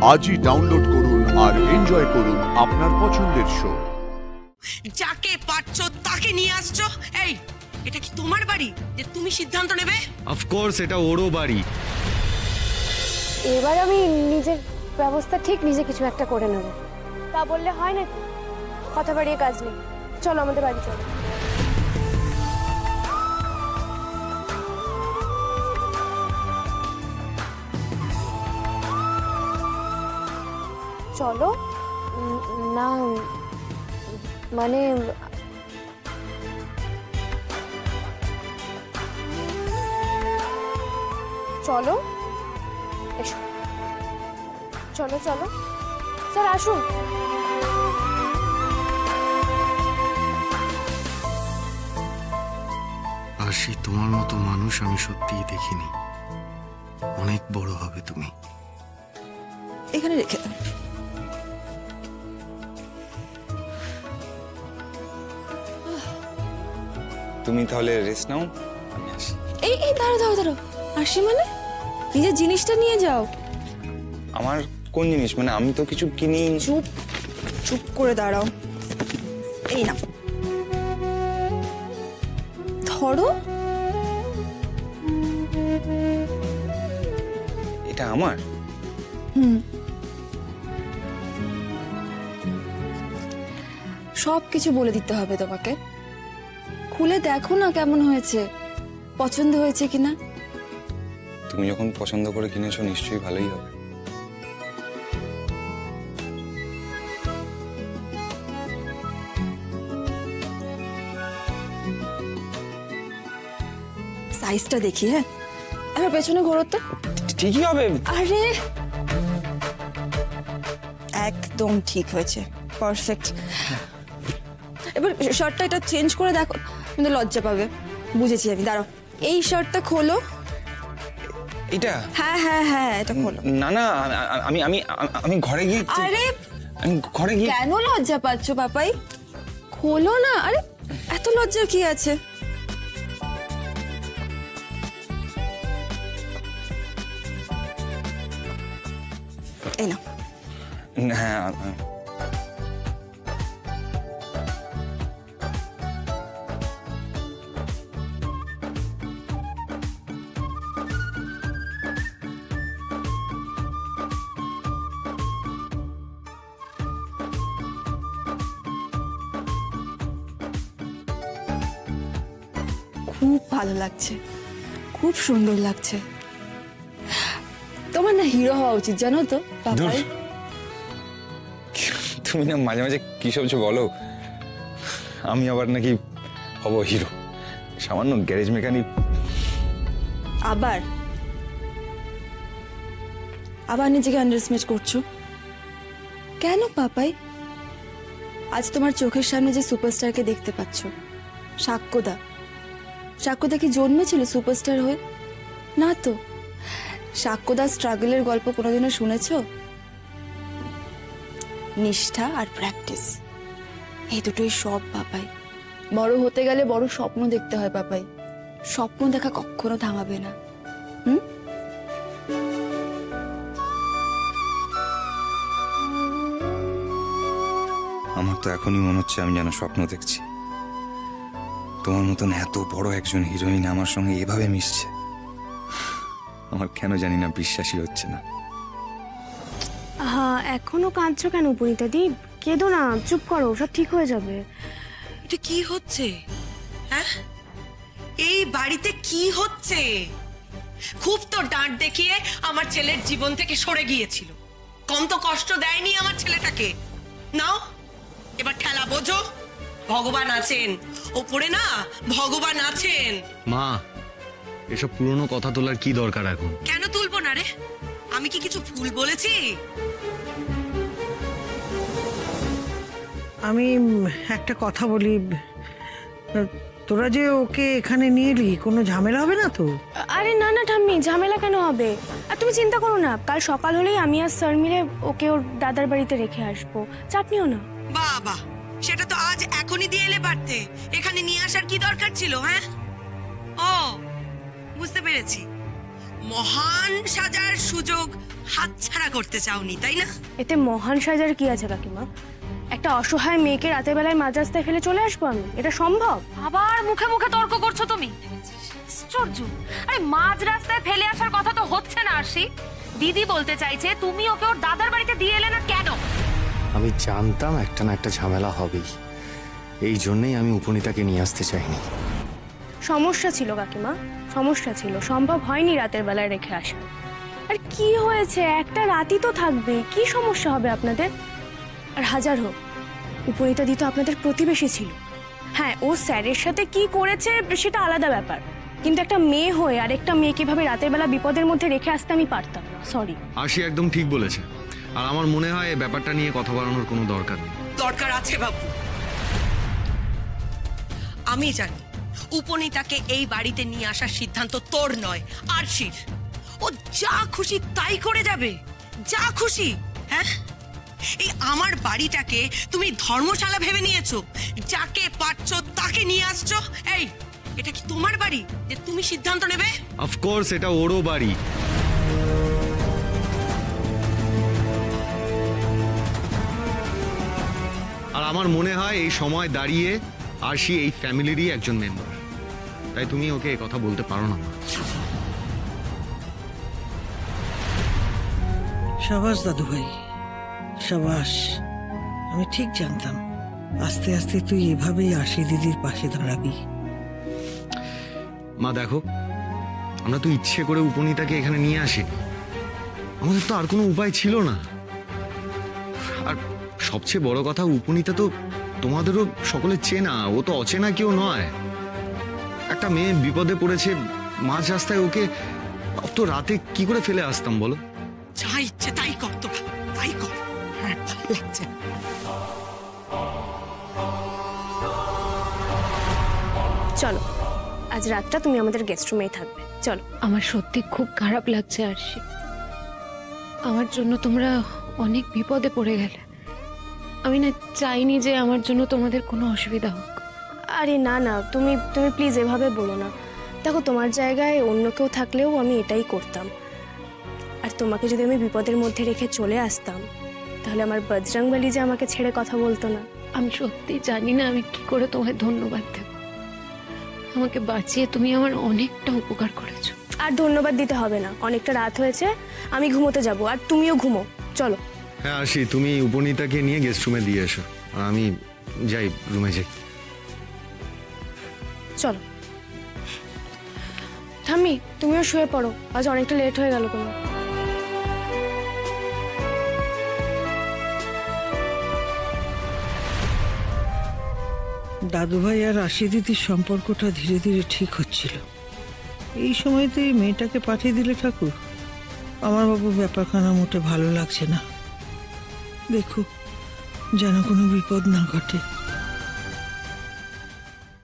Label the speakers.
Speaker 1: আজই ডাউনলোড করুন আর এনজয় করুন আপনার পছন্দের শো।
Speaker 2: যাকে পারছো তাকে নিয়ে আসছো। এই, এটা কি তোমার বাড়ি যে তুমি সিদ্ধান্ত নেবে?
Speaker 3: অফকোর্স এটা ওরও বাড়ি।
Speaker 4: এবার আমি নিজের ব্যবস্থা ঠিক নিজে কিছু একটা করে নেব। তা বললে হয় নাকি? কথা বাড়িয়ে কাজ নেই, চলো আমাদের বাড়ি চলো। চলো না মানে চলো, এসো, চলো চলো স্যার আসুন।
Speaker 3: আশি, তোমার মতো মানুষ আমি সত্যিই দেখিনি। অনেক বড় হবে তুমি।
Speaker 5: এখানে রেখে দাও।
Speaker 6: তুমি তাহলে রেস্ট নাও, আমি আসি।
Speaker 5: এই এই দাঁড়াও দাঁড়াও দাঁড়াও, আসি মানে নিজের জিনিসটা নিয়ে যাও।
Speaker 6: আমার কোন জিনিস? মানে আমি তো কিছু কিনি।
Speaker 5: চুপ চুপ করে দাঁড়াও। এই না, ধরো।
Speaker 6: এটা আমার?
Speaker 5: সব কিছু বলে দিতে হবে তোমাকে? খুলে দেখো না কেমন হয়েছে, পছন্দ হয়েছে কিনা।
Speaker 6: তুমি যখন পছন্দ করে কিনেছো নিশ্চয়ই ভালোই হবে।
Speaker 5: সাইজটা দেখি। হ্যাঁ, এবার পেছনে ঘোরো তো।
Speaker 6: ঠিকই হবে।
Speaker 5: আরে একদম ঠিক হয়েছে, পারফেক্ট। এবার শার্টটা এটা চেঞ্জ করে দেখো, কিন্তু লজ্জা পাবে। বুঝেছি আমি, দাঁড়াও। এই শার্টটা খোলো।
Speaker 6: এটা?
Speaker 5: হ্যাঁ হ্যাঁ হ্যাঁ, এটা খোলো।
Speaker 6: না না, আমি আমি আমি ঘরে গিয়ে।
Speaker 5: আরে
Speaker 6: আমি ঘরে গিয়ে।
Speaker 5: কেন লজ্জা পাচ্ছ পাপাই? খোলো না। আরে এত লজ্জার কি আছে? এই না।
Speaker 6: হ্যাঁ,
Speaker 5: খুব ভালো লাগছে, খুব সুন্দর লাগছে। তোমার না হিরো হওয়া উচিত, জানো তো পাপাই।
Speaker 6: তুমি না মাঝে মাঝে কি সবছো বলো। আমি আবার নাকি হব হিরো? সামান্য গ্যারেজ মেকানিক।
Speaker 5: আবার আবার নিজেকে আন্ডারএস্টিমেট করছো কেন পাপাই? আজ তোমার চোখের সামনে যে সুপারস্টারকে দেখতে পাচ্ছ, সাক্ষ্যদা। সাক্ষ্যদা কি জন্মেছিল সুপারস্টার হয়ে? না তো। সাক্ষ্যদা স্ট্রাগলের গল্প কোনোদিনও শুনেছো? নিষ্ঠা আর প্র্যাকটিস, এই দুটোই সব পাপাই। বড় হতে গেলে বড় স্বপ্ন দেখতে হয় পাপাই। স্বপ্ন দেখা কখনো থামাবে না।
Speaker 6: আমার তো এখনই মনে হচ্ছে আমি যেন স্বপ্ন দেখছি। তোমার মতন এত বড় একজন হিরোইন আমার সঙ্গে এভাবে মিশছে। আমার কেন জানি না বিশ্বাসই হচ্ছে না।
Speaker 4: হ্যাঁ, এখনো কাঁদছো কেন পুনিতা দি? কেঁদো না, চুপ করো, সব ঠিক হয়ে যাবে।
Speaker 2: এটা কি হচ্ছে? হ্যাঁ, এই বাড়িতে কি হচ্ছে? খুব তো ডাঁট দেখিয়ে আমার ছেলের জীবন থেকে সরে গিয়েছিল। কম তো কষ্ট দেয়নি আমার ছেলেটাকে। নাও এবার ঠেলা বোঝো। ভগবান আছেন ওপরে, না ভগবান আছেন।
Speaker 3: মা, এসব পুরনো কথা তোলার কি দরকার এখন?
Speaker 2: কেন তুলবো না রে? আমি কি কিছু ভুল বলেছি?
Speaker 7: আমি একটা কথা বলি, তোরা যে ওকে এখানে নিয়ে এলি, কোনো ঝামেলা হবে না তো?
Speaker 4: আরে না না ঠাম্মি, ঝামেলা কেন হবে? আর তুমি চিন্তা করো না, কাল সকাল হলেই আমি আর স্যার মিলে ওকে ওর দাদার বাড়িতে রেখে আসবো, চাপ নিও না।
Speaker 2: বাবা, সেটা তো আজ এখনই দিয়ে এলে পারতে। এখানে নিয়ে আসার কি দরকার ছিল? হ্যাঁ, ও বুঝতে পেরেছি, মহান সাজার সুযোগ হাতছাড়া করতে চাওনি, তাই না?
Speaker 4: এতে মহান সাজার কি আছে কাকিমা? একটা অসহায় মেয়েকে রাতের বেলায় মাঝ রাস্তায় ফেলে চলে আসবো আমি? এটা সম্ভব?
Speaker 8: আবার মুখে মুখে তর্ক করছো তুমি। আশ্চর্য! আরে মাঝ রাস্তায় ফেলে আসার কথা তো হচ্ছে না আরশি। দিদি বলতে চাইছে তুমি ওকে ওর দাদার বাড়িতে দিয়ে এলে না কেন?
Speaker 3: আমি জানতাম একটা না একটা ঝামেলা হবেই, এই জন্যই আমি উপনীতাকে নিয়ে আসতে চাইনি।
Speaker 4: সমস্যা ছিল কাকিমা, সমস্যা ছিল, সম্ভব হয়নি রাতের বেলায় রেখে আসা। আর কি হয়েছে, একটা রাতই তো থাকবে, কি সমস্যা হবে আপনাদের? আর হাজার হোক উপনীতা দি তো আপনাদের প্রতিবেশী ছিল। হ্যাঁ, ও স্যারের সাথে কি করেছে সেটা আলাদা ব্যাপার, কিন্তু একটা মেয়ে হয়ে আরেকটা মেয়ে কিভাবে রাতের বেলা বিপদের মধ্যে রেখে আসতে আমি পারতাম না, সরি।
Speaker 3: আশি একদম ঠিক বলেছে, আর আমার মনে হয় এই ব্যাপারটা নিয়ে কথা বাড়ানোর কোনো দরকার নেই।
Speaker 2: দরকার আছে বাবু। আমি জানি উপনীতাকে এই বাড়িতে নিয়ে আসার সিদ্ধান্ত তোর নয়, আরশির। ও যা খুশি তাই করে যাবে, যা খুশি। হ্যাঁ, এই আমার বাড়িটাকে তুমি ধর্মশালা ভেবে নিয়েছো, যাকে পারছো তাকে নিয়ে আসছো। এই, এটা কি তোমার বাড়ি যে তুমি সিদ্ধান্ত নেবে?
Speaker 3: অফকোর্স এটা ওরও বাড়ি। আর আমার মনে হয় এই সময় দাঁড়িয়ে আরশি এই ফ্যামিলিরই একজন মেম্বার, তাই তুমি ওকে এই কথা বলতে পারো না।
Speaker 7: সাবাস দাদু ভাই, সাবাস। আমি ঠিক জানতাম আস্তে আস্তে তুই এভাবেই আশি দিদির পাশে দাঁড়াবি।
Speaker 3: মা দেখো, আমরা তো ইচ্ছে করে উপনীতাকে এখানে নিয়ে আসিনি, আমাদের তো আর কোনো উপায় ছিল না। আর সবচেয়ে বড় কথা, উপনীতা তো তোমাদেরও সকলে চেনা, ও তো অচেনা কেউ নয়। একটা মেয়ে বিপদে পড়েছে মাঝ রাস্তায়, ওকে অত রাতে কি করে ফেলে আসতাম বলো?
Speaker 2: যা ইচ্ছে তাই কর তোরা, তাই কর। হ্যাঁ, ভালো লাগছে।
Speaker 4: চলো, আজ রাতটা তুমি আমাদের গেস্ট রুমেই থাকবে, চলো।
Speaker 8: আমার সত্যি খুব খারাপ লাগছে আরশি, আমার জন্য তোমরা অনেক বিপদে পড়ে গেলে। আমি না চাইনি যে আমার জন্য তোমাদের কোনো অসুবিধা হোক।
Speaker 4: আরে না না, তুমি তুমি প্লিজ এভাবে বলো না। দেখো, তোমার জায়গায় অন্য কেউ থাকলেও আমি এটাই করতাম। আর তোমাকে যদি আমি বিপদের মধ্যে রেখে চলে আসতাম, তাহলে আমার বজরংবলী যে আমাকে ছেড়ে কথা বলতো না।
Speaker 8: আমি সত্যি জানি না আমি কি করে তোমায় ধন্যবাদ দেব। আমাকে বাঁচিয়ে তুমি আমার অনেকটা উপকার করেছো।
Speaker 4: আর ধন্যবাদ দিতে হবে না, অনেকটা রাত হয়েছে, আমি ঘুমোতে যাব, আর তুমিও ঘুমো, চলো।
Speaker 3: হ্যাঁ আরশি, তুমি উপনীতাকে নিয়ে গেস্ট রুমে দিয়ে এসো, আর আমি যাই, রুমে যাই।
Speaker 4: চলো ঠাম্মি, তুমিও শুয়ে পড়ো, আজ অনেকটা লেট হয়ে গেল তোমার।
Speaker 7: দাদু ভাই আর আশি দিদির সম্পর্কটা ধীরে ধীরে ঠিক হচ্ছিল। এই সময়তে এই মেয়েটাকে পাঠিয়ে দিলে ঠাকুর, আমার বাবু ব্যাপারখানা মোটে ভালো লাগছে না। দেখো যেন কোনো বিপদ না ঘটে।